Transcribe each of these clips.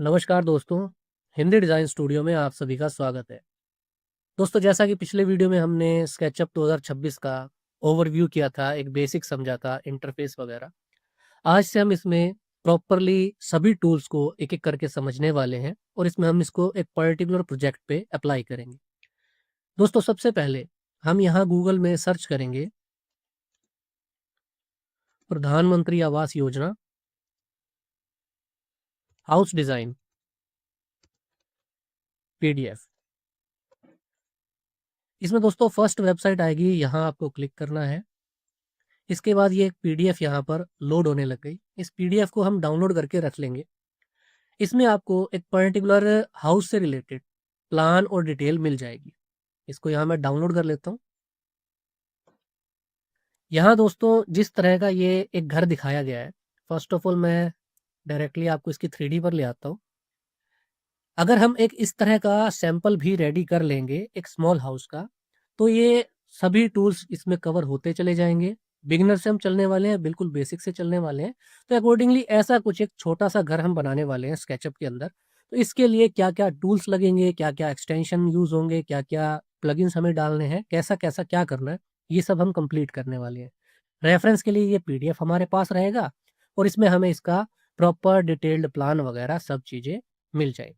नमस्कार दोस्तों, Hindi design studio में आप सभी का स्वागत है। दोस्तों, जैसा कि पिछले वीडियो में हमने स्केचअप 2026 का ओवरव्यू किया था, एक बेसिक समझा था, इंटरफ़ेस वगैरह। आज से हम इसमें प्रॉपरली सभी टूल्स को एक-एक करके समझने वाले हैं और इसमें हम इसको एक पर्टिकुलर प्रोजेक्ट पे अप्लाई करेंगे। दोस्तों, सबसे पहले हम यहाँ गूगल में सर्च करेंगे प्रधानमंत्री Awas Yojana, house design, PDF. इसमें दोस्तों फर्स्ट वेबसाइट आएगी, यहाँ आपको क्लिक करना है। इसके बाद ये एक पीडीएफ यहाँ पर लोड होने लग गई। इस पीडीएफ को हम डाउनलोड करके रख लेंगे। इसमें आपको एक पर्टिकुलर हाउस से रिलेटेड प्लान और डिटेल मिल जाएगी। इसको यहाँ मैं डाउनलोड कर लेता हूँ। यहाँ दोस्तों जिस तरह का ये एक घर दिखाया गया है, फर्स्ट ऑफ ऑल मैं डायरेक्टली आपको इसकी 3D पर ले आता हूँ। अगर हम एक इस तरह का सैंपल भी रेडी कर लेंगे एक स्मॉल हाउस का, तो ये सभी टूल्स इसमें कवर होते चले जाएँगे। बिगिनर से हम चलने वाले हैं, बिल्कुल बेसिक से चलने वाले हैं। तो अकॉर्डिंगली ऐसा कुछ एक छोटा-सा घर हम बनाने वाले हैं स्केचअप के अंदर। तो इसके लिए क्या-क्या टूल्स लगेंगे, क्या-क्या एक्सटेंशन यूज़ होंगे, क्या-क्या प्लगइन्स हमें डालने हैं, कैसा-कैसा क्या करना है, ये सब हम कंप्लीट करने वाले हैं। रेफ़रेंस के लिए ये पीडीएफ हमारे पास रहेगा और इसमें हमें इसका प्रॉपर डिटेल्ड प्लान वगैरह सब चीज़ें मिल जाएँगी।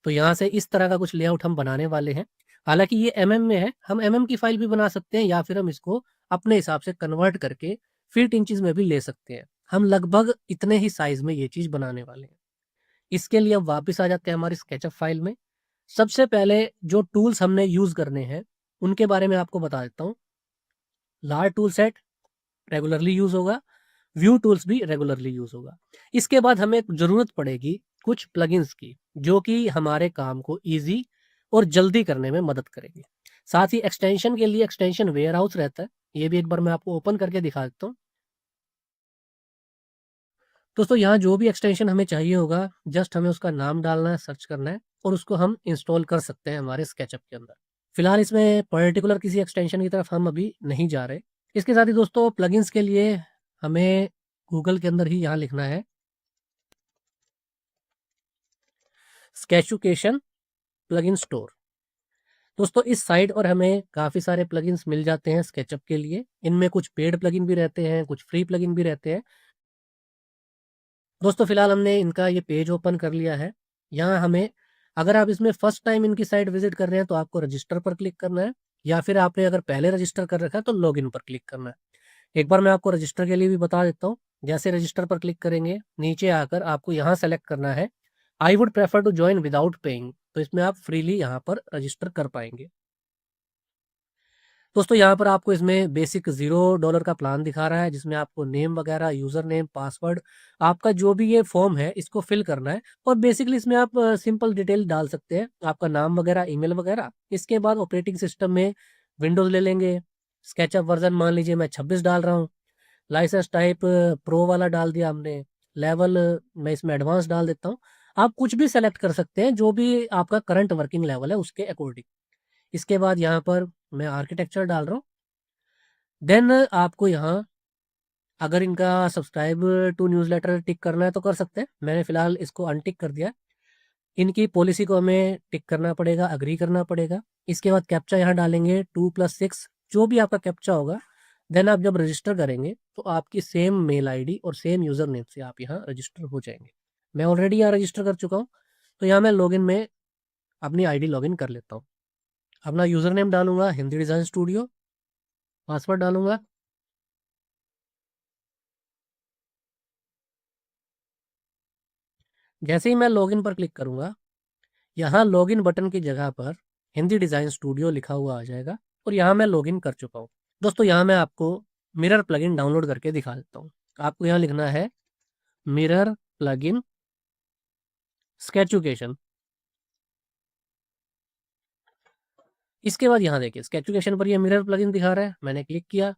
तो यहाँ से इस तरह का कुछ लेआउट हम बनाने वाले हैं। हालाँकि ये एमएम में है, हम एमएम की फ़ाइल भी बना सकते हैं या फिर हम इसको अपने हिसाब से कन्वर्ट करके फीट इंचेस में भी ले सकते हैं। हम लगभग इतने ही साइज़ में ये चीज़ बनाने वाले हैं। इसके लिए अब वापस आ जाते हैं हमारी स्केचअप फ़ाइल में। सबसे पहले जो टूल्स हमने यूज़ करने हैं, उनके बारे में आपको बता देता हूँ। Large tool set regularly use होगा, व्यू टूल्स भी रेगुलरली यूज़ होगा। इसके बाद हमें ज़रूरत पड़ेगी कुछ प्लगइन्स की, जो कि हमारे काम को ईज़ी और जल्दी करने में मदद करेंगे। साथ ही एक्सटेंशन के लिए एक्सटेंशन वेयरहाउस रहता है, ये भी एक बार मैं आपको ओपन करके दिखा देता हूँ। दोस्तों, यहाँ जो भी एक्सटेंशन हमें चाहिए होगा, जस्ट हमें उसका नाम डालना है, सर्च करना है और उसको हम इंस्टॉल कर सकते हैं हमारे स्केचअप के अंदर। फिलहाल इसमें पर्टिकुलर किसी एक्सटेंशन की तरफ हम अभी नहीं जा रहे। इसके साथ ही दोस्तों प्लगइन्स के लिए हमें गूगल के अंदर ही यहाँ लिखना है स्केचुकेशन प्लगइन स्टोर। दोस्तों इस साइट पर हमें काफ़ी सारे प्लगइन्स मिल जाते हैं स्केचअप के लिए। इनमें कुछ पेड प्लगइन भी रहते हैं, कुछ फ्री प्लगइन भी रहते हैं। दोस्तों फिलहाल हमने इनका ये पेज ओपन कर लिया है। यहाँ हमें अगर आप इसमें फर्स्ट टाइम इनकी साइट विजिट कर रहे हैं तो आपको रजिस्टर पर क्लिक करना है, या फिर आपने अगर पहले रजिस्टर कर रखा है तो लॉगिन पर क्लिक करना है। एक बार मैं आपको रजिस्टर के लिए भी बता देता हूँ। जैसे रजिस्टर पर क्लिक करेंगे, नीचे आकर आपको यहाँ सेलेक्ट करना है I would prefer to join without paying. तो इसमें आप फ्रीली यहाँ पर रजिस्टर कर पाएंगे। दोस्तों यहाँ पर आपको इसमें बेसिक $0 का प्लान दिखा रहा है, जिसमें आपको नेम वगैरह, यूज़र नेम, पासवर्ड, आपका जो भी ये फॉर्म है इसको फिल करना है और बेसिकली इसमें आप सिंपल डिटेल डाल सकते हैं, आपका नाम वगैरह, ईमेल वगैरह। इसके बाद ऑपरेटिंग सिस्टम में विंडोज़ ले लेंगे। स्केचअप वर्जन मान लीजिए मैं 26 डाल रहा हूँ। लाइसेंस टाइप प्रो वाला डाल दिया हमने। लेवल मैं इसमें एडवांस डाल देता हूँ। आप कुछ भी सेलेक्ट कर सकते हैं, जो भी आपका करंट वर्किंग लेवल है उसके अकॉर्डिंग। इसके बाद यहाँ पर मैं आर्किटेक्चर डाल रहा हूँ। देन आपको यहाँ अगर इनका सब्सक्राइब टू न्यूज़लेटर टिक करना है तो कर सकते हैं। मैंने फ़िलहाल इसको अनटिक कर दिया है। इनकी पॉलिसी को हमें टिक करना पड़ेगा, एग्री करना पड़ेगा। इसके बाद कैप्चा यहाँ डालेंगे 2+6, जो भी आपका कैप्चा होगा। देन आप जब रजिस्टर करेंगे तो आपकी सेम मेल आईडी और सेम यूज़र नेम से आप यहाँ रजिस्टर हो जाएंगे। मैं ऑलरेडी यहाँ रजिस्टर कर चुका हूँ, तो यहाँ मैं लॉगिन में अपनी आईडी लॉगिन कर लेता हूँ। अपना यूज़र नेम डालूंगा हिंदी डिज़ाइन स्टूडियो, पासवर्ड डालूंगा। जैसे ही मैं लॉगिन पर क्लिक करूंगा, यहाँ लॉगिन बटन की जगह पर हिंदी डिज़ाइन स्टूडियो लिखा हुआ आ जाएगा और यहाँ मैं लॉगिन कर चुका हूँ। दोस्तों यहाँ मैं आपको मिरर प्लगइन डाउनलोड करके दिखा देता हूँ। आपको यहाँ लिखना है मिरर प्लगइन स्केचुकेशन। इसके बाद यहाँ देखिए स्केचुकेशन पर ये मिरर प्लगइन दिखा रहा है, मैंने क्लिक किया।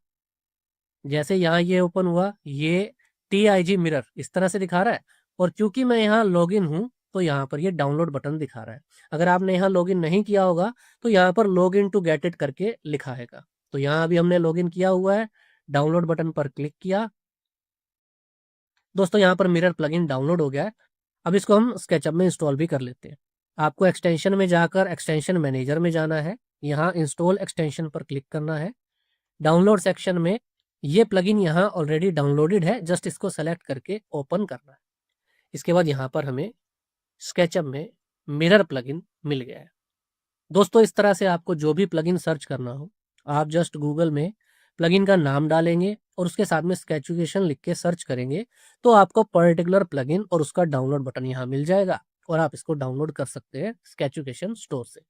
जैसे यहाँ ये ओपन हुआ, ये TIG मिरर इस तरह से दिखा रहा है और चूंकि मैं यहाँ लॉगिन हूँ तो यहाँ पर ये डाउनलोड बटन दिखा रहा है। अगर आपने यहाँ लॉगिन नहीं किया होगा तो यहाँ पर लॉगिन टू गेट इट करके लिखा हैगा। तो यहाँ अभी हमने लॉगिन किया हुआ है, डाउनलोड बटन पर क्लिक किया। दोस्तों यहाँ पर मिरर प्लगइन डाउनलोड हो गया है। अब इसको हम स्केचअप में इंस्टॉल भी कर लेते हैं। आपको एक्सटेंशन में जाकर एक्सटेंशन मैनेजर में जाना है, यहाँ इंस्टॉल एक्सटेंशन पर क्लिक करना है। डाउनलोड सेक्शन में ये प्लगइन यहाँ ऑलरेडी डाउनलोडेड है, जस्ट इसको सेलेक्ट करके ओपन करना है। इसके बाद यहाँ पर हमें स्केचअप में मिरर प्लगइन मिल गया है। दोस्तों इस तरह से आपको जो भी प्लगइन सर्च करना हो, आप जस्ट गूगल में प्लगइन का नाम डालेंगे और उसके साथ में स्केचुकेशन लिख के सर्च करेंगे तो आपको पर्टिकुलर प्लगइन और उसका डाउनलोड बटन यहाँ मिल जाएगा और आप इसको डाउनलोड कर सकते हैं स्केचुकेशन स्टोर से।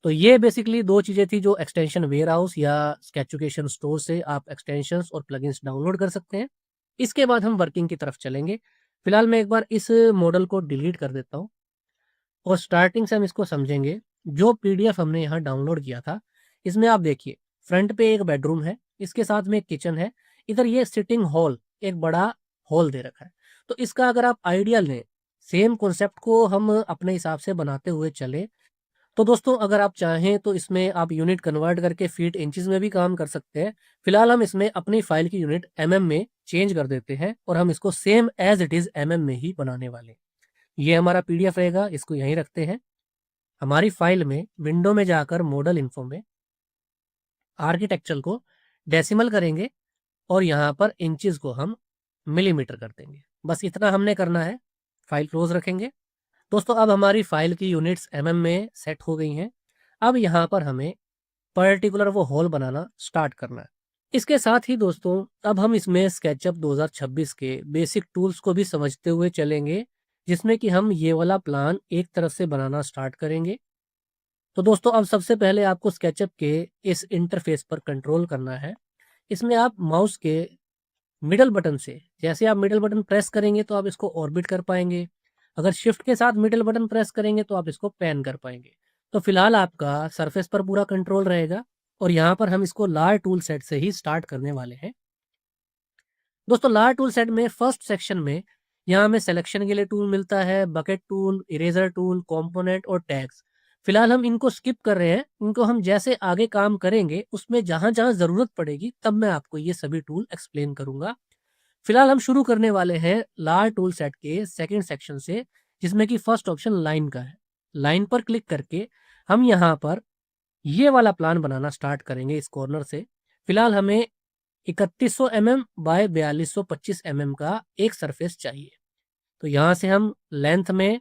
तो ये बेसिकली दो चीज़ें थी जो एक्सटेंशन वेयर हाउस या स्केचुकेशन स्टोर से आप एक्सटेंशंस और प्लगइन्स डाउनलोड कर सकते हैं। इसके बाद हम वर्किंग की तरफ चलेंगे। फिलहाल मैं एक बार इस मॉडल को डिलीट कर देता हूँ और स्टार्टिंग से हम इसको समझेंगे। जो पीडीएफ हमने यहाँ डाउनलोड किया था, इसमें आप देखिए फ्रंट पे एक बेडरूम है, इसके साथ में एक किचन है, इधर ये सिटिंग हॉल, एक बड़ा हॉल दे रखा है। तो इसका अगर आप आइडिया लें, सेम कॉन्सेप्ट को हम अपने हिसाब से बनाते हुए चले, तो दोस्तों अगर आप चाहें तो इसमें आप यूनिट कन्वर्ट करके फीट इंचेस में भी काम कर सकते हैं। फिलहाल हम इसमें अपनी फाइल की यूनिट एमएम में चेंज कर देते हैं और हम इसको same as it is MM में ही बनाने वाले हैं। ये हमारा पीडीएफ रहेगा, इसको यहीं रखते हैं। हमारी फाइल में विंडो में जाकर मॉडल इन्फो में आर्किटेक्चर को डेसिमल करेंगे और यहाँ पर इंचेस को हम मिलीमीटर कर देंगे। बस इतना हमने करना है। फाइल क्लोज रखेंगे। दोस्तों अब हमारी फाइल की यूनिट्स एमएम में सेट हो गई हैं। अब यहाँ पर हमें पर्टिकुलर वो होल बनाना स्टार्ट करना है। इसके साथ ही दोस्तों अब हम इसमें स्केचअप 2026 के बेसिक टूल्स को भी समझते हुए चलेंगे, जिसमें कि हम ये वाला प्लान एक तरफ से बनाना स्टार्ट करेंगे। तो दोस्तों अब सबसे पहले आपको स्केचअप के इस इंटरफेस पर कंट्रोल करना है। इसमें आप माउस के मिडल बटन से, जैसे आप मिडल बटन प्रेस करेंगे तो आप इसको ऑर्बिट कर पाएंगे, अगर शिफ्ट के साथ मिडल बटन प्रेस करेंगे तो आप इसको पैन कर पाएंगे। तो फिलहाल आपका सरफेस पर पूरा कंट्रोल रहेगा और यहाँ पर हम इसको लार टूल सेट से ही स्टार्ट करने वाले हैं। दोस्तों लार टूल सेट में फर्स्ट सेक्शन में यहाँ हमें सिलेक्शन के लिए टूल मिलता है, bucket tool, eraser tool, component और टैग्स। फिलहाल हम इनको स्किप कर रहे हैं, इनको हम जैसे आगे काम करेंगे उसमें जहां जहां जरूरत पड़ेगी तब मैं आपको ये सभी टूल एक्सप्लेन करूंगा। फिलहाल हम शुरू करने वाले हैं लार टूल सेट के सेकंड सेक्शन से, जिसमें कि फर्स्ट ऑप्शन लाइन का है। लाइन पर क्लिक करके हम यहाँ पर ये वाला प्लान बनाना स्टार्ट करेंगे इस कॉर्नर से। फिलहाल हमें 3100 mm बाय 4225 mm का एक सरफेस चाहिए। तो यहाँ से हम लेंथ में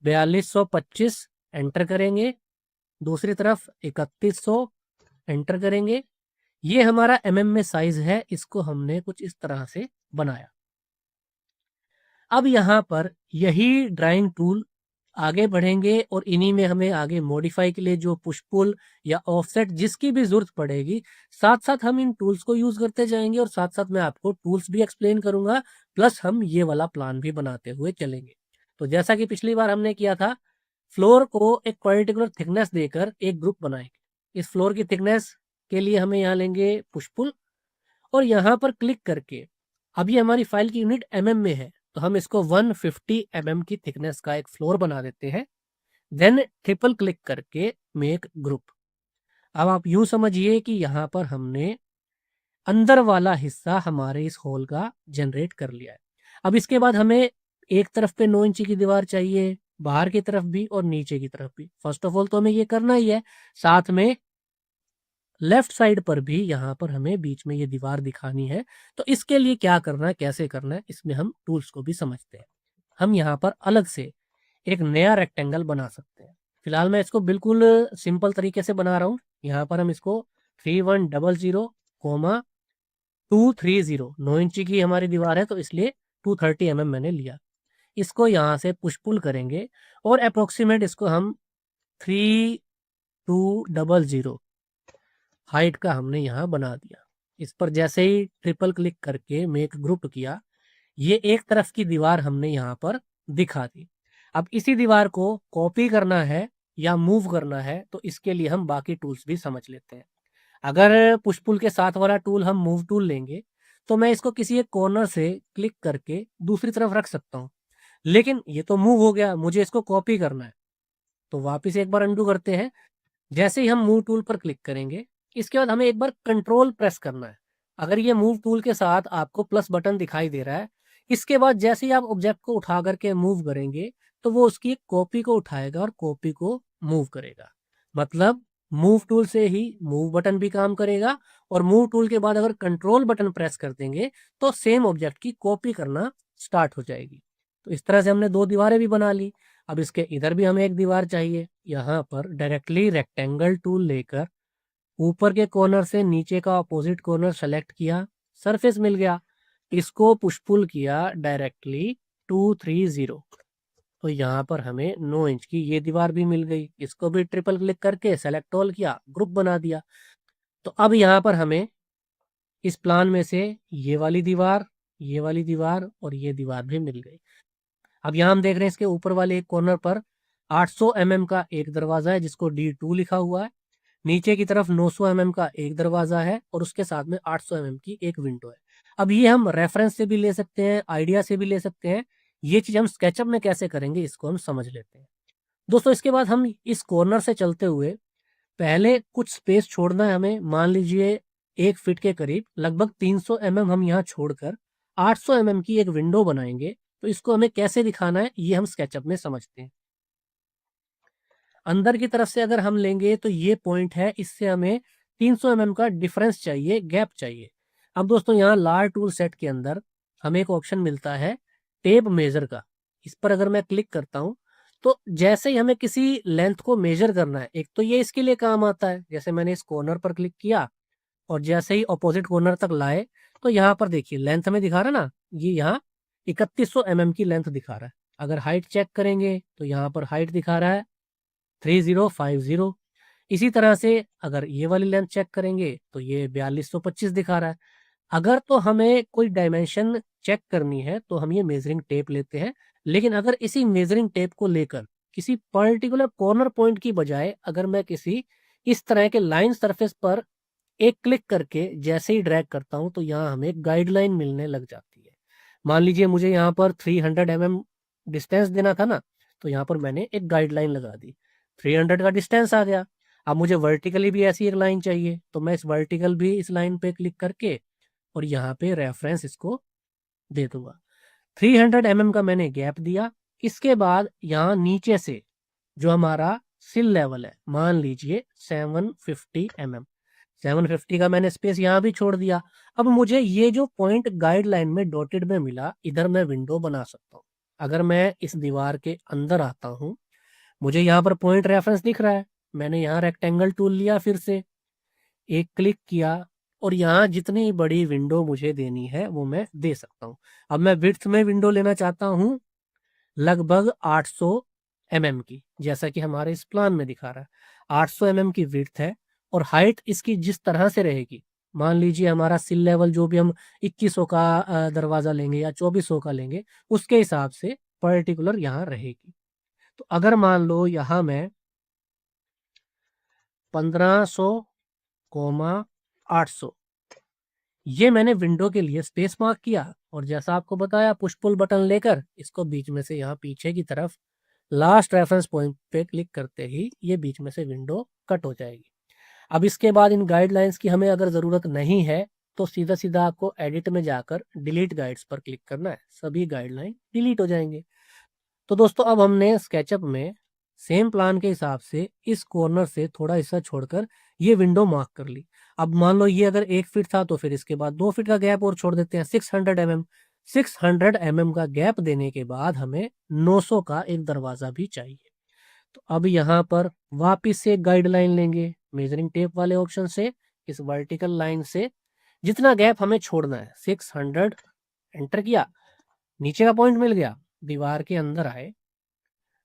4225 एंटर करेंगे, दूसरी तरफ 3100 एंटर करेंगे। ये हमारा mm में साइज है, इसको हमने कुछ इस तरह से बनाया। अब यहाँ पर यही ड्राइंग टूल आगे बढ़ेंगे और इन्हीं में हमें आगे मॉडिफाई के लिए जो पुश पुल या ऑफसेट जिसकी भी जरूरत पड़ेगी, साथ साथ हम इन टूल्स को यूज करते जाएंगे और साथ साथ मैं आपको टूल्स भी एक्सप्लेन करूंगा, प्लस हम ये वाला प्लान भी बनाते हुए चलेंगे। तो जैसा कि पिछली बार हमने किया था, फ्लोर को एक पर्टिकुलर थिकनेस देकर एक ग्रुप बनाएंगे। इस फ्लोर की थिकनेस के लिए हमें यहाँ लेंगे पुश पुल और यहाँ पर क्लिक करके, अभी हमारी फाइल की यूनिट mm में है तो हम इसको 150 mm की थिकनेस का एक फ्लोर बना देते हैं। देन ट्रिपल क्लिक करके मेक ग्रुप। अब आप यूं समझिए कि यहाँ पर हमने अंदर वाला हिस्सा हमारे इस होल का जनरेट कर लिया है। अब इसके बाद हमें एक तरफ पे 9 इंची की दीवार चाहिए, बाहर की तरफ भी और नीचे की तरफ भी। फर्स्ट ऑफ ऑल तो हमें ये करना ही है, साथ में लेफ्ट साइड पर भी यहाँ पर हमें बीच में ये दीवार दिखानी है। तो इसके लिए क्या करना है, कैसे करना है, इसमें हम टूल्स को भी समझते हैं। हम यहाँ पर अलग से एक नया रेक्टेंगल बना सकते हैं। फिलहाल मैं इसको बिल्कुल सिंपल तरीके से बना रहा हूँ। यहाँ पर हम इसको 3100 कोमा 230, 9 इंची की हमारी दीवार है तो इसलिए 230 mm मैंने लिया। इसको यहाँ से पुश पुल करेंगे और अप्रोक्सीमेट इसको हम 3200 हाइट का हमने यहाँ बना दिया। इस पर जैसे ही ट्रिपल क्लिक करके मेक ग्रुप किया, ये एक तरफ की दीवार हमने यहाँ पर दिखा दी। अब इसी दीवार को कॉपी करना है या मूव करना है तो इसके लिए हम बाकी टूल्स भी समझ लेते हैं। अगर पुश पुल के साथ वाला टूल हम मूव टूल लेंगे तो मैं इसको किसी एक कॉर्नर से क्लिक करके दूसरी तरफ रख सकता हूँ, लेकिन ये तो मूव हो गया, मुझे इसको कॉपी करना है। तो वापिस एक बार अंडू करते हैं। जैसे ही हम मूव टूल पर क्लिक करेंगे, इसके बाद हमें एक बार कंट्रोल प्रेस करना है। अगर ये मूव टूल के साथ आपको प्लस बटन दिखाई दे रहा है, इसके बाद जैसे ही आप ऑब्जेक्ट को उठा करके मूव करेंगे तो वो उसकी एक कॉपी को उठाएगा और कॉपी को मूव करेगा। मतलब मूव टूल से ही मूव बटन भी काम करेगा और मूव टूल के बाद अगर कंट्रोल बटन प्रेस कर देंगे तो सेम ऑब्जेक्ट की कॉपी करना स्टार्ट हो जाएगी। तो इस तरह से हमने 2 दीवारें भी बना ली। अब इसके इधर भी हमें एक दीवार चाहिए। यहाँ पर डायरेक्टली रेक्टेंगल टूल लेकर ऊपर के कॉर्नर से नीचे का अपोजिट कॉर्नर सेलेक्ट किया, सरफेस मिल गया। इसको पुश पुल किया डायरेक्टली 230, तो यहाँ पर हमें 9 इंच की ये दीवार भी मिल गई। इसको भी ट्रिपल क्लिक करके सेलेक्ट ऑल किया, ग्रुप बना दिया। तो अब यहाँ पर हमें इस प्लान में से ये वाली दीवार, ये वाली दीवार और ये दीवार भी मिल गई। अब यहाँ हम देख रहे हैं इसके ऊपर वाले एक कॉर्नर पर 800 mm का एक दरवाजा है जिसको D2 लिखा हुआ है। नीचे की तरफ 900 mm का एक दरवाजा है और उसके साथ में 800 mm की एक विंडो है। अब ये हम रेफरेंस से भी ले सकते हैं, आइडिया से भी ले सकते हैं। ये चीज हम स्केचअप में कैसे करेंगे इसको हम समझ लेते हैं। दोस्तों इसके बाद हम इस कॉर्नर से चलते हुए पहले कुछ स्पेस छोड़ना है हमें। मान लीजिए 1 फीट के करीब, लगभग 300 mm हम यहाँ छोड़कर 800 mm की एक विंडो बनाएंगे। तो इसको हमें कैसे दिखाना है ये हम स्केचअप में समझते हैं। अंदर की तरफ से अगर हम लेंगे तो ये पॉइंट है, इससे हमें 300 mm का डिफरेंस चाहिए, गैप चाहिए। अब दोस्तों यहाँ लार टूल सेट के अंदर हमें एक ऑप्शन मिलता है टेप मेजर का। इस पर अगर मैं क्लिक करता हूँ तो जैसे ही हमें किसी लेंथ को मेजर करना है, एक तो ये इसके लिए काम आता है। जैसे मैंने इस कॉर्नर पर क्लिक किया और जैसे ही ऑपोजिट कॉर्नर तक लाए तो यहाँ पर देखिए लेंथ हमें दिखा रहा है ना, ये यहाँ 3100 mm की लेंथ दिखा रहा है। अगर हाइट चेक करेंगे तो यहाँ पर हाइट दिखा रहा है 3050। इसी तरह से अगर ये वाली लेंथ चेक करेंगे तो ये 4225 दिखा रहा है। अगर तो हमें कोई डायमेंशन चेक करनी है तो हम ये मेजरिंग टेप लेते हैं। लेकिन अगर इसी मेजरिंग टेप को लेकर किसी पर्टिकुलर कॉर्नर पॉइंट की बजाय अगर मैं किसी इस तरह के लाइन सरफेस पर एक क्लिक करके जैसे ही ड्रैग करता हूं तो यहाँ हमें गाइडलाइन मिलने लग जाती है। मान लीजिए मुझे यहाँ पर 300 mm डिस्टेंस देना था ना, तो यहाँ पर मैंने एक गाइडलाइन लगा दी, 300 का डिस्टेंस आ गया। अब मुझे वर्टिकली भी ऐसी एक लाइन चाहिए तो मैं इस वर्टिकल भी इस लाइन पे क्लिक करके और यहाँ पे रेफरेंस इसको दे दूंगा। 300 mm का मैंने गैप दिया। इसके बाद यहाँ नीचे से जो हमारा सिल लेवल है, मान लीजिए 750 mm, 750 का मैंने स्पेस यहाँ भी छोड़ दिया। अब मुझे ये जो पॉइंट गाइडलाइन में डॉटेड में मिला, इधर मैं विंडो बना सकता हूँ। अगर मैं इस दीवार के अंदर आता हूँ, मुझे यहाँ पर पॉइंट रेफरेंस दिख रहा है। मैंने यहाँ रेक्टेंगल टूल लिया, फिर से एक क्लिक किया और यहाँ जितनी बड़ी विंडो मुझे देनी है वो मैं दे सकता हूँ। अब मैं विड्थ में विंडो लेना चाहता हूँ लगभग 800 mm की, जैसा कि हमारे इस प्लान में दिखा रहा है। 800 mm की विड्थ है और हाइट इसकी जिस तरह से रहेगी, मान लीजिए हमारा सिल लेवल जो भी हम 2100 का दरवाजा लेंगे या 2400 का लेंगे, उसके हिसाब से पर्टिकुलर यहाँ रहेगी। तो अगर मान लो यहाँ मैं 1500,800 ये मैंने विंडो के लिए स्पेस मार्क किया और जैसा आपको बताया पुश पुल बटन लेकर इसको बीच में से यहाँ पीछे की तरफ लास्ट रेफरेंस पॉइंट पे क्लिक करते ही ये बीच में से विंडो कट हो जाएगी। अब इसके बाद इन गाइडलाइंस की हमें अगर ज़रूरत नहीं है तो सीधा सीधा आपको एडिट में जाकर डिलीट गाइड्स पर क्लिक करना है, सभी गाइडलाइन डिलीट हो जाएंगे। तो दोस्तों अब हमने स्केचअप में सेम प्लान के हिसाब से इस कॉर्नर से थोड़ा हिस्सा छोड़कर ये विंडो मार्क कर ली। अब मान लो ये अगर 1 फीट था तो फिर इसके बाद 2 फीट का गैप और छोड़ देते हैं, 600 mm। 600 mm का गैप देने के बाद हमें 900 का एक दरवाजा भी चाहिए। तो अब यहाँ पर वापिस से गाइडलाइन लेंगे मेजरिंग टेप वाले ऑप्शन से, इस वर्टिकल लाइन से जितना गैप हमें छोड़ना है 600 एंटर किया, नीचे का पॉइंट मिल गया, दीवार के अंदर आए,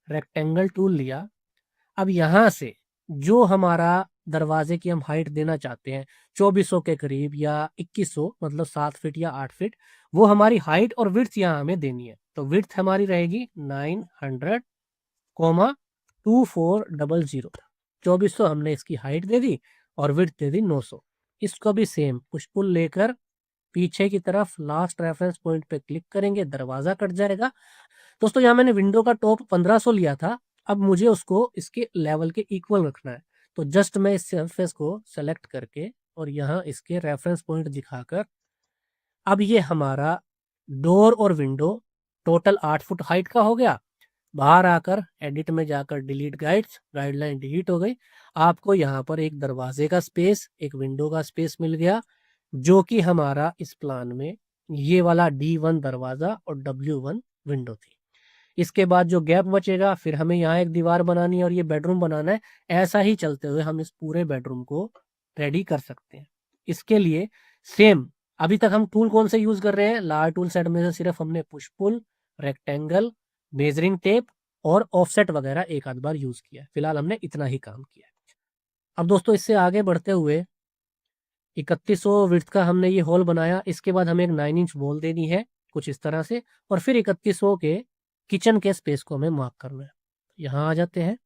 रेक्टेंगल टूल लिया। अब यहाँ से जो हमारा दरवाजे की हम हाइट देना चाहते हैं 2400 के करीब या 2100, मतलब 7 फीट या 8 फीट, वो हमारी हाइट और विड्थ यहाँ हमें देनी है। तो विड्थ हमारी रहेगी 900, 2400। 2400 हमने इसकी हाइट दे दी और विड्थ दे दी 900। इसको भी सेम पुश पुल लेकर पीछे की तरफ लास्ट रेफरेंस पॉइंट पे क्लिक करेंगे, दरवाजा कट जाएगा। दोस्तों यहाँ मैंने विंडो का टॉप 1500 लिया था, अब मुझे उसको इसके लेवल के इक्वल रखना है। तो जस्ट मैं इस सरफेस को सेलेक्ट करके और यहाँ इसके रेफरेंस पॉइंट दिखाकर अब ये हमारा डोर और विंडो टोटल 8 फुट हाइट का हो गया। बाहर आकर एडिट में जाकर डिलीट गाइडलाइन डिलीट हो गई। आपको यहाँ पर एक दरवाजे का स्पेस, एक विंडो का स्पेस मिल गया, जो कि हमारा इस प्लान में ये वाला D1 दरवाजा और W1 विंडो थी। इसके बाद जो गैप बचेगा, फिर हमें यहाँ एक दीवार बनानी है और ये बेडरूम बनाना है। ऐसा ही चलते हुए हम इस पूरे बेडरूम को रेडी कर सकते हैं। इसके लिए सेम, अभी तक हम टूल कौन से यूज कर रहे हैं? लार्ज टूल सेट में से सिर्फ हमने push pull, rectangle, measuring tape और ऑफसेट वगैरह एक आध बार यूज किया है। फिलहाल हमने इतना ही काम किया है। अब दोस्तों इससे आगे बढ़ते हुए 3100 विड्थ का हमने ये होल बनाया। इसके बाद हमें एक 9 इंच वॉल देनी है कुछ इस तरह से, और फिर 3100 के किचन के स्पेस को हमें मार्क करना है। यहाँ आ जाते हैं,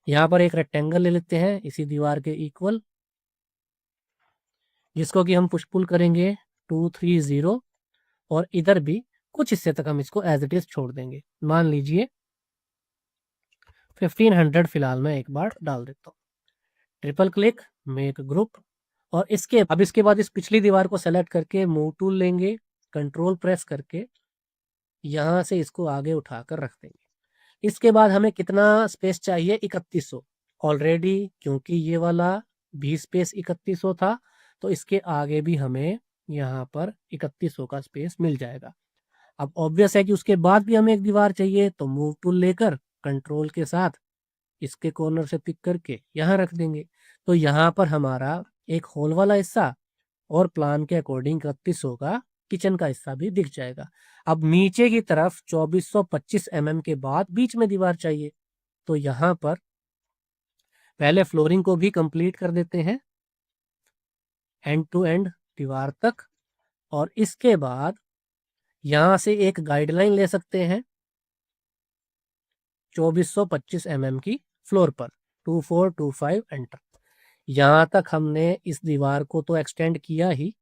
यहाँ पर एक रेक्टेंगल ले लेते हैं इसी दीवार के इक्वल, जिसको कि हम पुश पुल करेंगे 230, और इधर भी कुछ हिस्से तक हम इसको एज इट इज छोड़ देंगे। मान लीजिए 1500 फिलहाल मैं एक बार डाल देता हूँ। ट्रिपल क्लिक, मेक ग्रुप, और इसके बाद इस पिछली दीवार को सेलेक्ट करके मूव टूल लेंगे, कंट्रोल प्रेस करके यहाँ से इसको आगे उठाकर रख देंगे। इसके बाद हमें कितना स्पेस चाहिए? 3100। ऑलरेडी क्योंकि ये वाला भी स्पेस 3100 था, तो इसके आगे भी हमें यहाँ पर 3100 का स्पेस मिल जाएगा। अब ऑब्वियस है कि उसके बाद भी हमें एक दीवार चाहिए, तो मूव टूल लेकर कंट्रोल के साथ इसके कॉर्नर से पिक करके यहाँ रख देंगे। तो यहाँ पर हमारा एक होल वाला हिस्सा और प्लान के अकॉर्डिंग 3100 का किचन का हिस्सा भी दिख जाएगा। अब नीचे की तरफ 2425 mm के बाद बीच में दीवार चाहिए, तो यहाँ पर पहले फ्लोरिंग को भी कंप्लीट कर देते हैं एंड टू एंड दीवार तक, और इसके बाद यहाँ से एक गाइडलाइन ले सकते हैं 2425 mm की फ्लोर पर, 2425 एंटर। यहाँ तक हमने इस दीवार को तो एक्सटेंड किया ही।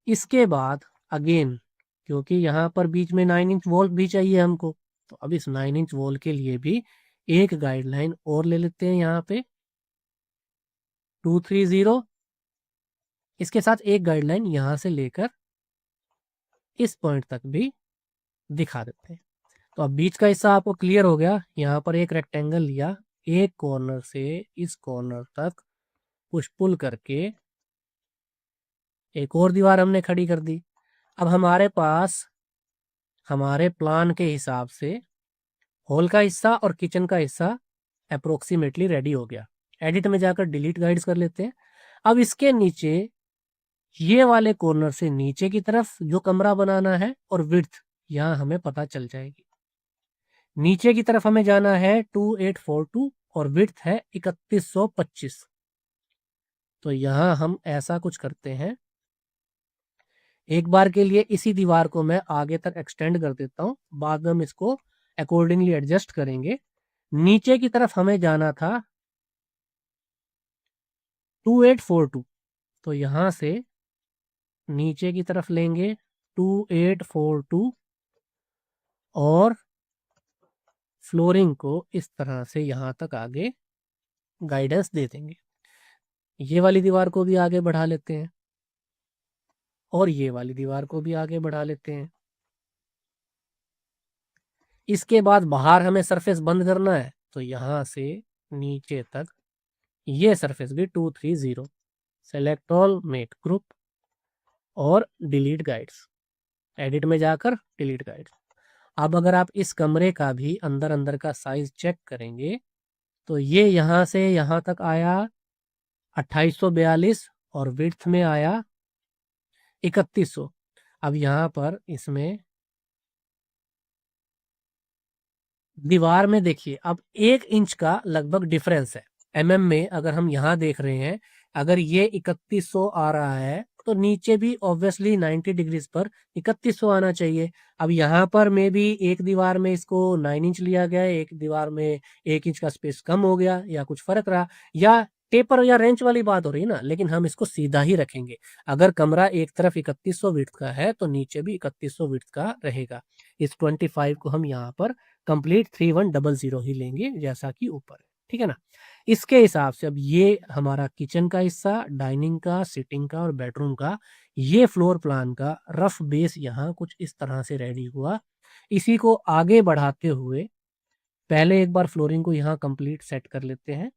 इसके बाद अगेन क्योंकि यहाँ पर बीच में 9 इंच वॉल भी चाहिए हमको, तो अब इस 9 इंच वॉल के लिए भी एक गाइडलाइन और ले लेते हैं यहाँ पे 230। इसके साथ एक गाइडलाइन यहाँ से लेकर इस पॉइंट तक भी दिखा देते हैं। तो अब बीच का हिस्सा आपको क्लियर हो गया। यहाँ पर एक रेक्टेंगल लिया, एक कॉर्नर से इस कॉर्नर तक पुश पुल करके एक और दीवार हमने खड़ी कर दी। अब हमारे पास हमारे प्लान के हिसाब से हॉल का हिस्सा और किचन का हिस्सा अप्रोक्सीमेटली रेडी हो गया। एडिट में जाकर डिलीट गाइड्स कर लेते हैं। अब इसके नीचे ये वाले कॉर्नर से नीचे की तरफ जो कमरा बनाना है और विड्थ यहाँ हमें पता चल जाएगी। नीचे की तरफ हमें जाना है 2842 और विड्थ है 3125। तो यहाँ हम ऐसा कुछ करते हैं, एक बार के लिए इसी दीवार को मैं आगे तक एक्सटेंड कर देता हूँ, बाद में हम इसको अकॉर्डिंगली एडजस्ट करेंगे। नीचे की तरफ हमें जाना था 2842, तो यहाँ से नीचे की तरफ लेंगे 2842 और फ्लोरिंग को इस तरह से यहाँ तक आगे गाइडेंस दे देंगे। ये वाली दीवार को भी आगे बढ़ा लेते हैं और ये वाली दीवार को भी आगे बढ़ा लेते हैं। इसके बाद बाहर हमें सरफेस बंद करना है, तो यहाँ से नीचे तक ये सरफेस भी 230, सेलेक्ट ऑल, मेक ग्रुप और डिलीट गाइड्स। एडिट में जाकर डिलीट गाइड्स। अब अगर आप इस कमरे का भी अंदर का साइज चेक करेंगे, तो ये यहाँ से यहाँ तक आया 2842 और विड्थ में आया 3100। अब यहाँ पर इसमें दीवार में देखिए अब 1 इंच का लगभग डिफरेंस है। mm में अगर हम यहाँ देख रहे हैं, अगर ये 3100 आ रहा है तो नीचे भी ऑब्वियसली 90 डिग्रीज पर 3100 आना चाहिए। अब यहाँ पर में भी एक दीवार में इसको 9 इंच लिया गया है, एक दीवार में 1 इंच का स्पेस कम हो गया या कुछ फर्क रहा, या टेपर या रेंच वाली बात हो रही है ना, लेकिन हम इसको सीधा ही रखेंगे। अगर कमरा एक तरफ 3100 विड्थ का है तो नीचे भी 3100 विड्थ का रहेगा। इस 25 को हम यहाँ पर कंप्लीट 3100 ही लेंगे जैसा कि ऊपर है, ठीक है ना। इसके हिसाब से अब ये हमारा किचन का हिस्सा, डाइनिंग का, सिटिंग का और बेडरूम का ये फ्लोर प्लान का रफ बेस यहाँ कुछ इस तरह से रेडी हुआ। इसी को आगे बढ़ाते हुए पहले एक बार फ्लोरिंग को यहाँ कंप्लीट सेट कर लेते हैं।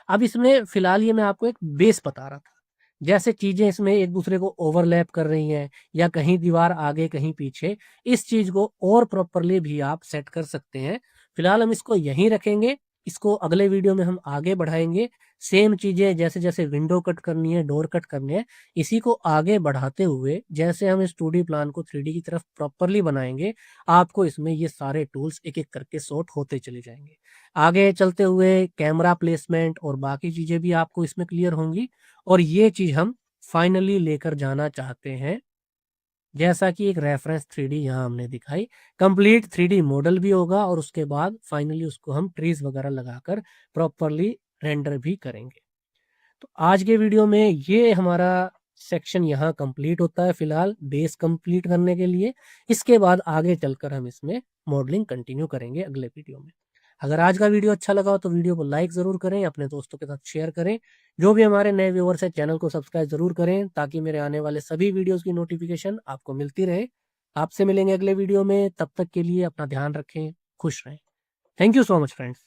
अब इसमें फिलहाल ये मैं आपको एक बेस बता रहा था, जैसे चीजें इसमें एक दूसरे को ओवरलैप कर रही हैं या कहीं दीवार आगे कहीं पीछे, इस चीज को और प्रॉपरली भी आप सेट कर सकते हैं। फिलहाल हम इसको यहीं रखेंगे, इसको अगले वीडियो में हम आगे बढ़ाएंगे। सेम चीजें जैसे जैसे विंडो कट करनी है, डोर कट करने हैं, इसी को आगे बढ़ाते हुए जैसे हम इस 2D प्लान को 3D की तरफ प्रॉपरली बनाएंगे, आपको इसमें ये सारे टूल्स एक एक करके सॉर्ट होते चले जाएंगे। आगे चलते हुए कैमरा प्लेसमेंट और बाकी चीजें भी आपको इसमें क्लियर होंगी, और ये चीज हम फाइनली लेकर जाना चाहते हैं। जैसा कि एक रेफरेंस 3D यहाँ हमने दिखाई, कंप्लीट 3D मॉडल भी होगा और उसके बाद फाइनली उसको हम ट्रीज वगैरह लगाकर प्रॉपरली रेंडर भी करेंगे। तो आज के वीडियो में ये हमारा सेक्शन यहाँ कंप्लीट होता है, फिलहाल बेस कंप्लीट करने के लिए। इसके बाद आगे चलकर हम इसमें मॉडलिंग कंटिन्यू करेंगे अगले वीडियो में। अगर आज का वीडियो अच्छा लगा हो तो वीडियो को लाइक ज़रूर करें, अपने दोस्तों के साथ शेयर करें। जो भी हमारे नए व्यूअर्स हैं चैनल को सब्सक्राइब ज़रूर करें, ताकि मेरे आने वाले सभी वीडियोज़ की नोटिफिकेशन आपको मिलती रहे। आपसे मिलेंगे अगले वीडियो में, तब तक के लिए अपना ध्यान रखें, खुश रहें। Thank you so much friends.